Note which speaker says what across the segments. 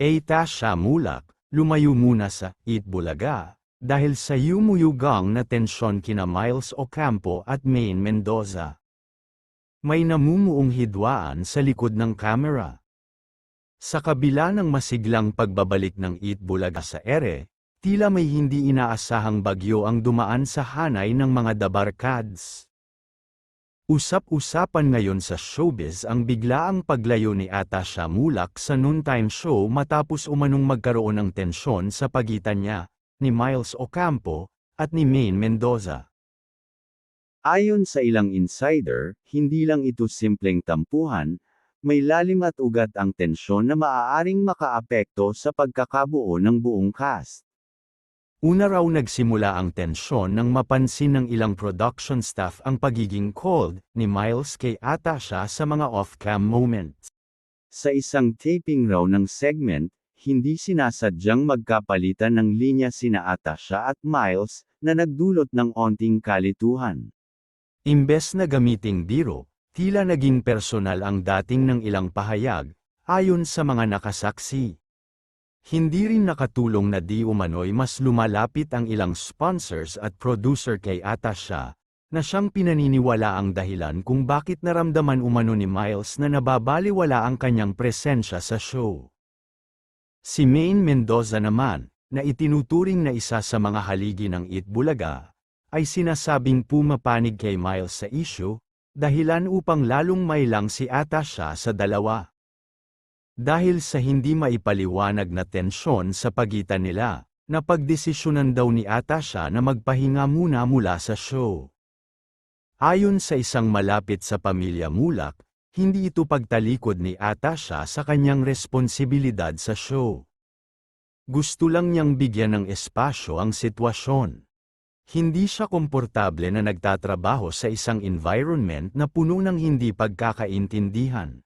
Speaker 1: Tasha Mulak, lumayo muna sa Eat Bulaga, dahil sa yumuyugang na tensyon kina Miles Ocampo at Maine Mendoza. May namumuong hidwaan sa likod ng kamera. Sa kabila ng masiglang pagbabalik ng Eat Bulaga sa ere, tila may hindi inaasahang bagyo ang dumaan sa hanay ng mga dabarkads. Usap-usapan ngayon sa showbiz ang biglaang paglayo ni Tasha Mulak sa noontime show matapos umanong magkaroon ng tensyon sa pagitan niya, ni Miles Ocampo, at ni Maine Mendoza.
Speaker 2: Ayon sa ilang insider, hindi lang ito simpleng tampuhan, may lalim at ugat ang tensyon na maaaring makaapekto sa pagkakabuo ng buong cast.
Speaker 1: Una raw nagsimula ang tensyon nang mapansin ng ilang production staff ang pagiging cold ni Miles kay Tasha sa mga off-cam moments.
Speaker 2: Sa isang taping raw ng segment, hindi sinasadyang magkapalitan ng linya sina Tasha at Miles, na nagdulot ng onting kalituhan.
Speaker 1: Imbes na gamiting biro, tila naging personal ang dating ng ilang pahayag, ayon sa mga nakasaksi. Hindi rin nakatulong na di umano'y mas lumalapit ang ilang sponsors at producer kay Tasha, na siyang pinaniniwala ang dahilan kung bakit naramdaman umano ni Miles na nababaliwala ang kanyang presensya sa show. Si Maine Mendoza naman, na itinuturing na isa sa mga haligi ng Eat Bulaga, ay sinasabing pumapanig kay Miles sa issue, dahilan upang lalong mailang si Tasha sa dalawa. Dahil sa hindi maipaliwanag na tensyon sa pagitan nila, napagdesisyonan daw ni Tasha na magpahinga muna mula sa show. Ayon sa isang malapit sa pamilya Mulak, hindi ito pagtalikod ni Tasha sa kanyang responsibilidad sa show. Gusto lang niyang bigyan ng espasyo ang sitwasyon. Hindi siya komportable na nagtatrabaho sa isang environment na puno ng hindi pagkakaintindihan.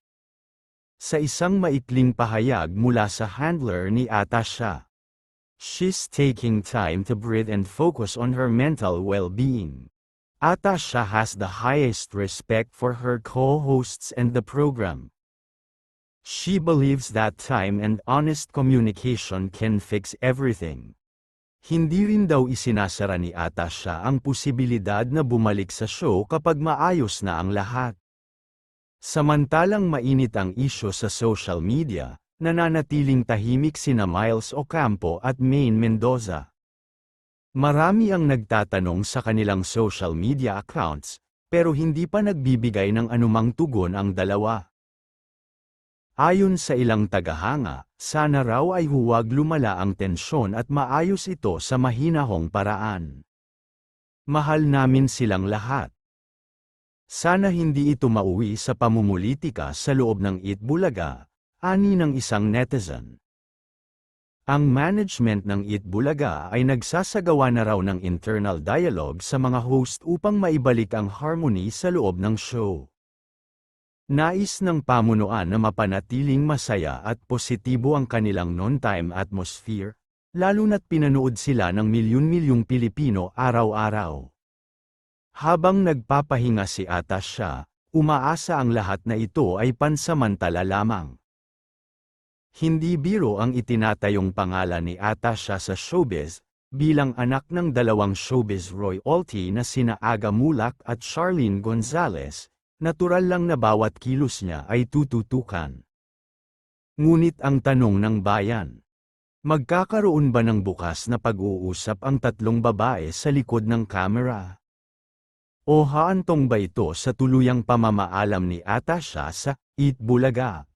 Speaker 1: Sa isang maikling pahayag mula sa handler ni Tasha, "She's taking time to breathe and focus on her mental well-being." Tasha has the highest respect for her co-hosts and the program. She believes that time and honest communication can fix everything. Hindi rin daw isinasara ni Tasha ang posibilidad na bumalik sa show kapag maayos na ang lahat. Samantalang mainit ang isyo sa social media, nananatiling tahimik sina Miles Ocampo at Maine Mendoza. Marami ang nagtatanong sa kanilang social media accounts, pero hindi pa nagbibigay ng anumang tugon ang dalawa. Ayon sa ilang tagahanga, sana raw ay huwag lumala ang tensyon at maayos ito sa mahinahong paraan. Mahal namin silang lahat. Sana hindi ito mauwi sa pamumulitika sa loob ng Eat Bulaga, ani ng isang netizen. Ang management ng Eat Bulaga ay nagsasagawa na raw ng internal dialogue sa mga host upang maibalik ang harmony sa loob ng show. Nais ng pamunuan na mapanatiling masaya at positibo ang kanilang noontime atmosphere, lalo na't pinanood sila ng milyon-milyong Pilipino araw-araw. Habang nagpapahinga si Tasha, umaasa ang lahat na ito ay pansamantala lamang. Hindi biro ang itinatayong pangalan ni Tasha sa showbiz, bilang anak ng dalawang showbiz royalty na sina Aga Mulak at Charlene Gonzalez, natural lang na bawat kilos niya ay tututukan. Ngunit ang tanong ng bayan, magkakaroon ba ng bukas na pag-uusap ang tatlong babae sa likod ng kamera? O haantong ba ito sa tuluyang pamamaalam ni Tasha sa Eat Bulaga?